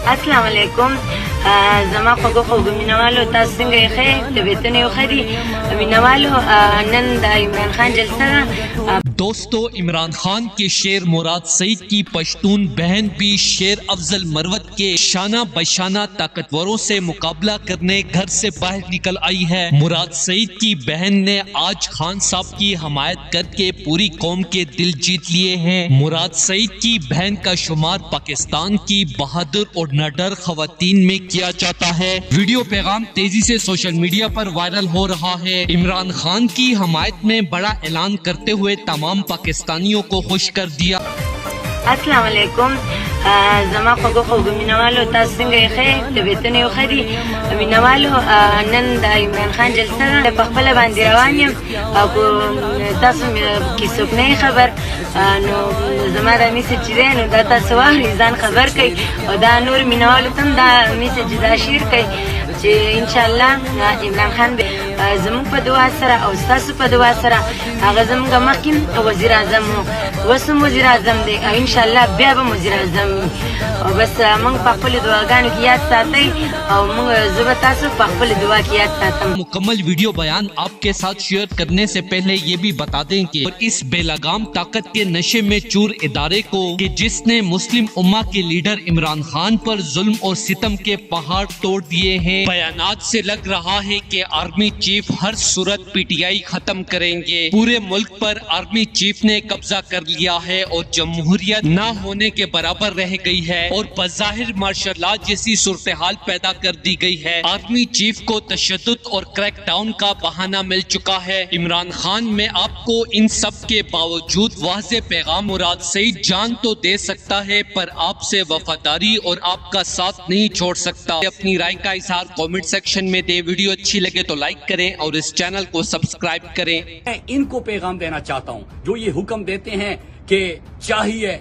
अस्सलाम वालेकुम زما خوږو مینوالو تاسو څنګه یې ښه طبیعتونه یو ښه دي مینوالو نن د عمران خان جلسه ده दोस्तों, इमरान खान के शेर मुराद सईद की पश्तून बहन भी शेर अफजल मरवत के शाना बशाना ताकतवरों से मुकाबला करने घर से बाहर निकल आई है। मुराद सईद की बहन ने आज खान साहब की हमायत करके पूरी कौम के दिल जीत लिए हैं। मुराद सईद की बहन का शुमार पाकिस्तान की बहादुर और निडर खवातीन में किया जाता है। वीडियो पैगाम तेजी से सोशल मीडिया पर वायरल हो रहा है। इमरान खान की हमायत में बड़ा ऐलान करते हुए तमाम पाकिस्तानियों को खुश कर दिया। अस्सलाम वालेकुम زما خوږو مینوالو تاسو څنګه یې ښه طبیعتونه یو ښه دي مینوالو نن د عمران خان جلسه ده په خپل باندې روان یم او تاسو کې څوک نه خبر نو زما د میسج چې دی نو دا تاسو واخلئ ځان خبر کړئ او دا نور مینوالو ته هم دا میسج دا شیر کړئ چې انشاءالله عمران خان زموږ په دعا سره او ستاسو په دعا سره هغه زموږ مخکې وزیر اعظم اوس هم وزیر اعظم دی او انشاءالله بیا به وزیر اعظم او بس موږ په خپل دعاګانو کې یاد ساتئ او موږ زه به تاسو په خپل دعا کې یاد ساتم। मुकम्मल वीडियो बयान आपके साथ शेयर करने से पहले ये भी बता दें कि इस बेलगाम ताकत के नशे में चूर इदारे को कि जिसने मुस्लिम उम्मा के लीडर इमरान खान पर जुल्म और सितम के पहाड़ तोड़ दिए हैं। बयानात से लग रहा है कि आर्मी चीफ हर सूरत पीटीआई खत्म करेंगे। पूरे मुल्क पर आर्मी चीफ ने कब्जा कर लिया है और जमहूरियत न होने के बराबर रह गई है और बज़ाहिर मार्शल लॉ जैसी सूरत हाल पैदा कर दी गई है। आर्मी चीफ को तशद्दुद और क्रैकडाउन का बहाना मिल चुका है। इमरान खान में आपको इन सब के बावजूद वाज़े पैगाम मुराद सईद जान तो दे सकता है पर आपसे वफादारी और आपका साथ नहीं छोड़ सकता। अपनी राय का इजहार कमेंट सेक्शन में दे। वीडियो अच्छी लगे तो लाइक करें और इस चैनल को सब्सक्राइब करें। मैं इनको पैगाम देना चाहता हूँ जो ये हुक्म देते हैं कि चाहिए